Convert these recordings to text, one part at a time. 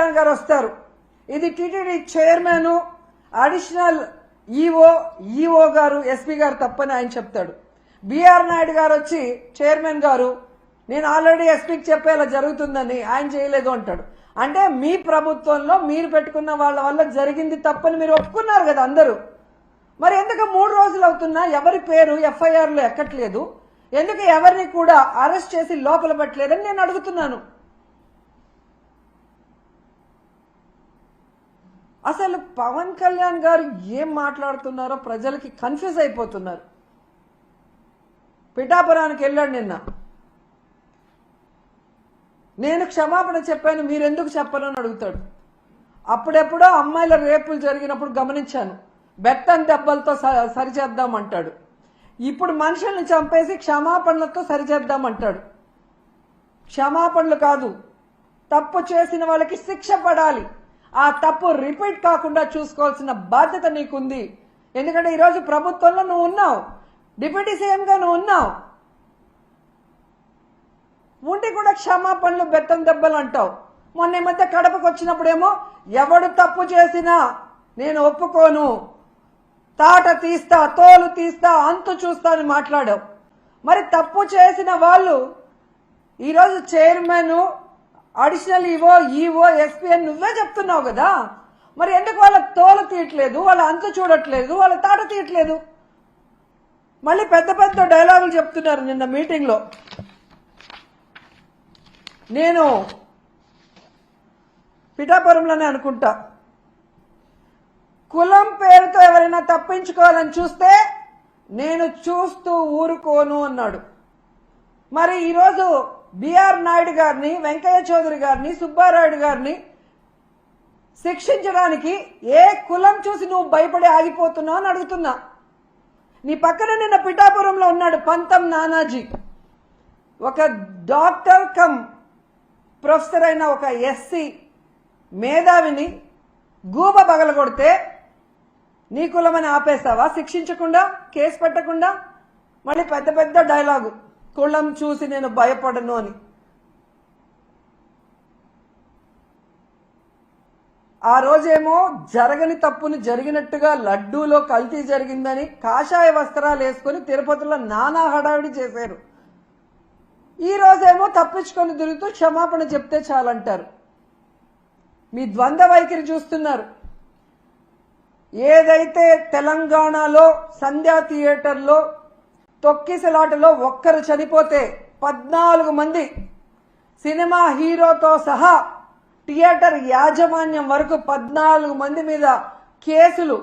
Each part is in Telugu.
కళ్యాణ్ గారు వస్తారు. ఇది టీటీడీ చైర్మన్, అడిషనల్ ఈఓ గారు, ఎస్పీ గారు తప్పని ఆయన చెప్తాడు. బిఆర్ నాయుడు గారు వచ్చి చైర్మన్ గారు నేను ఆల్రెడీ ఎస్పీకి చెప్పేలా జరుగుతుందని, ఆయన చేయలేదు అంటాడు. అంటే మీ ప్రభుత్వంలో మీరు పెట్టుకున్న వాళ్ళ వల్ల జరిగింది తప్పని మీరు ఒప్పుకున్నారు కదా అందరూ. మరి ఎందుకు 3 రోజులు అవుతున్నా ఎవరి పేరు ఎఫ్ఐఆర్లో ఎక్కట్లేదు? ఎందుకు ఎవరిని కూడా అరెస్ట్ చేసి లోపల పెట్టలేదని నేను అడుగుతున్నాను. అసలు పవన్ కళ్యాణ్ గారు ఏం మాట్లాడుతున్నారో ప్రజలకి కన్ఫ్యూజ్ అయిపోతున్నారు. పిఠాపురానికి వెళ్ళాడు నిన్న. నేను క్షమాపణ చెప్పాను, మీరెందుకు చెప్పను అని అడుగుతాడు. అప్పుడెప్పుడో అమ్మాయిల రేపులు జరిగినప్పుడు గమనించాను, బెత్తం దెబ్బలతో సరిచేద్దామంటాడు. ఇప్పుడు మనుషుల్ని చంపేసి క్షమాపణలతో సరిచేద్దామంటాడు. క్షమాపణలు కాదు, తప్పు చేసిన వాళ్ళకి శిక్ష పడాలి. ఆ తప్పు రిపీట్ కాకుండా చూసుకోవాల్సిన బాధ్యత నీకుంది. ఎందుకంటే ఈరోజు ప్రభుత్వంలో నువ్వు ఉన్నావు, డిప్యూటీ సీఎంగా నువ్వు ఉన్నావు, ఉండి కూడా క్షమాపణలు బెత్తం దెబ్బలు అంటావు. మొన్న ఈ మధ్య కడపకు వచ్చినప్పుడేమో ఎవడు తప్పు చేసినా నేను ఒప్పుకోను, తాట తీస్తా, తోలు తీస్తా, అంతు చూస్తా అని మాట్లాడావు. మరి తప్పు చేసిన వాళ్ళు ఈరోజు చైర్మన్, అడిషనల్ ఈఓ ఎస్పీ అని నువ్వే చెప్తున్నావు కదా. మరి ఎందుకు వాళ్ళ తోలు తీయట్లేదు, వాళ్ళ అంతు చూడట్లేదు, వాళ్ళ తాట తీయట్లేదు? మళ్ళీ పెద్ద పెద్ద డైలాగులు చెప్తున్నారు. నిన్న మీటింగ్ లో నేను పిఠాపురంలోనే అనుకుంటా, కులం పేరుతో ఎవరైనా తప్పించుకోవాలని చూస్తే నేను చూస్తూ ఊరుకోను అన్నాడు. మరి ఈరోజు బిఆర్ నాయుడు గారిని, వెంకయ్య చౌదరి గారిని, సుబ్బారాయుడు గారిని శిక్షించడానికి ఏ కులం చూసి నువ్వు భయపడి ఆగిపోతున్నావు అని అడుగుతున్నా. నీ పక్కన నిన్న పిఠాపురంలో ఉన్నాడు పంతం నానాజీ, ఒక డాక్టర్ కమ్ ప్రొఫెసర్ అయిన ఒక ఎస్సీ మేధావిని గూబ పగలగొడితే నీ కులమని ఆపేస్తావా? శిక్షించకుండా, కేసు పెట్టకుండా? మళ్ళీ పెద్ద పెద్ద డైలాగు, కులం చూసి నేను భయపడను అని. ఆ రోజేమో జరగని తప్పును జరిగినట్టుగా లడ్డూలో కల్తీ జరిగిందని కాషాయ వస్త్రాలు వేసుకుని తిరుపతిలో నానా హడావిడి చేశారు. ఈ రోజేమో తప్పించుకొని తిరుగుతూ క్షమాపణ చెప్తే చాలంటారు. మీ ద్వంద్వ వైఖరి చూస్తున్నారు. ఏదైతే తెలంగాణలో సంధ్యా థియేటర్లో తొక్కిసలాటలో ఒక్కరు చనిపోతే 14 మంది సినిమా హీరోతో సహా థియేటర్ యాజమాన్యం వరకు 14 మంది మీద కేసులు,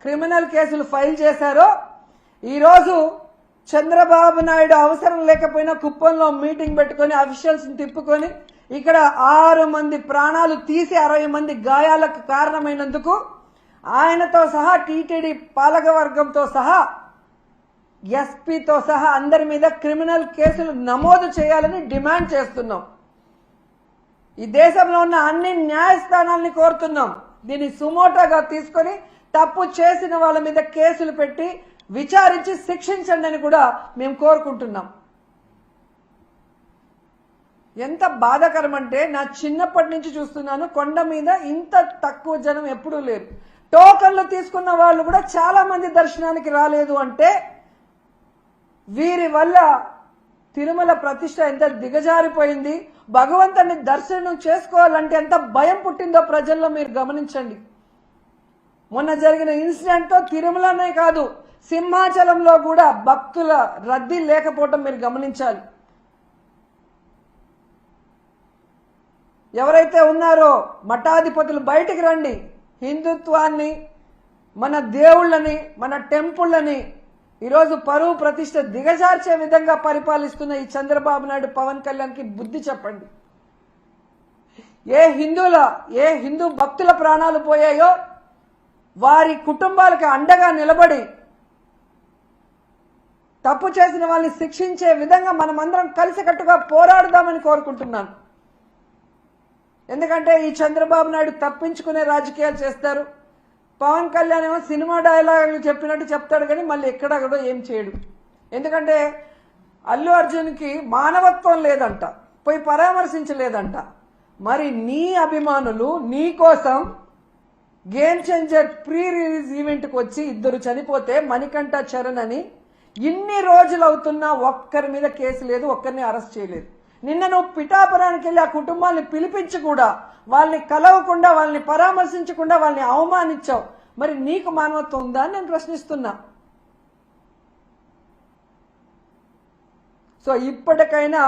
క్రిమినల్ కేసులు ఫైల్ చేశారో, ఈరోజు చంద్రబాబు నాయుడు అవసరం లేకపోయినా కుప్పంలో మీటింగ్ పెట్టుకుని అఫీషియల్స్ తిప్పుకొని ఇక్కడ 6 మంది ప్రాణాలు తీసి 60 మంది గాయాలకు కారణమైనందుకు ఆయనతో సహా టీటీడీ పాలకవర్గంతో సహా ఎస్పీతో సహా అందరి మీద క్రిమినల్ కేసులు నమోదు చేయాలని డిమాండ్ చేస్తున్నాం. ఈ దేశంలో ఉన్న అన్ని న్యాయస్థానాల్ని కోరుతున్నాం. దీన్ని సుమోటోగా తీసుకొని తప్పు చేసిన వాళ్ళ మీద కేసులు పెట్టి విచారించి శిక్షించండి అని కూడా మేము కోరుకుంటున్నాం. ఎంత బాధాకరం అంటే, నా చిన్నప్పటి నుంచి చూస్తున్నాను, కొండ మీద ఇంత తక్కువ జనం ఎప్పుడూ లేరు. టోకన్లు తీసుకున్న వాళ్ళు కూడా చాలా మంది దర్శనానికి రాలేదు అంటే వీరి వల్ల తిరుమల ప్రతిష్ట ఎంత దిగజారిపోయింది, భగవంతుని దర్శనం చేసుకోవాలంటే ఎంత భయం పుట్టిందో ప్రజల్లో మీరు గమనించండి. మొన్న జరిగిన ఇన్సిడెంట్తో తిరుమలనే కాదు, సింహాచలంలో కూడా భక్తుల రద్దీ లేకపోవటం మీరు గమనించాలి. ఎవరైతే ఉన్నారో మఠాధిపతులు బయటికి రండి. హిందుత్వాన్ని, మన దేవుళ్ళని, మన టెంపుళ్ళని ఈరోజు పరువు ప్రతిష్ట దిగజార్చే విధంగా పరిపాలిస్తున్న ఈ చంద్రబాబు నాయుడు, పవన్ కళ్యాణ్కి బుద్ధి చెప్పండి. ఏ హిందూ భక్తుల ప్రాణాలు పోయాయో వారి కుటుంబాలకు అండగా నిలబడి తప్పు చేసిన వాళ్ళని శిక్షించే విధంగా మనమందరం కలిసికట్టుగా పోరాడదామని కోరుకుంటున్నాను. ఎందుకంటే ఈ చంద్రబాబు నాయుడు తప్పించుకునే రాజకీయాలు చేస్తారు. పవన్ కళ్యాణ్ ఏమో సినిమా డైలాగులు చెప్పినట్టు చెప్తాడు కానీ మళ్ళీ ఎక్కడెక్కడో ఏం చేయడు. ఎందుకంటే అల్లు అర్జున్కి మానవత్వం లేదంట, పోయి పరామర్శించలేదంట. మరి నీ అభిమానులు నీ కోసం గేమ్ చేంజర్ ప్రీ రిలీజ్ ఈవెంట్కి వచ్చి ఇద్దరు చనిపోతే మణికంఠ చరణ్ అని ఇన్ని రోజులు అవుతున్నా ఒక్కరి మీద కేసు లేదు, ఒక్కరిని అరెస్ట్ చేయలేదు. నిన్న నువ్వు పిఠాపురానికి వెళ్ళి ఆ కుటుంబాన్ని పిలిపించి కూడా వాళ్ళని కలవకుండా, వాళ్ళని పరామర్శించకుండా వాళ్ళని అవమానించావు. మరి నీకు మానవత్వం ఉందా అని నేను ప్రశ్నిస్తున్నా. సో ఇప్పటికైనా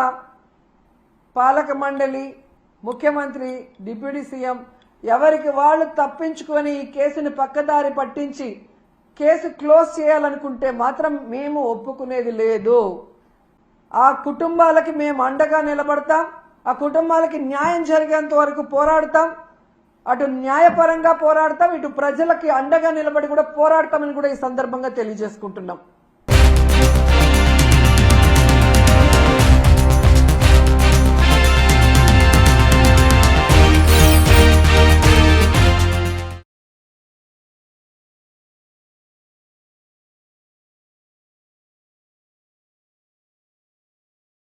పాలక మండలి, ముఖ్యమంత్రి, డిప్యూటీ సీఎం ఎవరికి వాళ్ళు తప్పించుకొని ఈ కేసుని పక్కదారి పట్టించి కేసు క్లోజ్ చేయాలనుకుంటే మాత్రం మేము ఒప్పుకునేది లేదు. ఆ కుటుంబాలకి మేము అండగా నిలబడతాం. ఆ కుటుంబాలకి న్యాయం జరిగేంత వరకు పోరాడతాం. అటు న్యాయపరంగా పోరాడతాం, ఇటు ప్రజలకి అండగా నిలబడి కూడా పోరాడతామని కూడా ఈ సందర్భంగా తెలియజేసుకుంటున్నాం.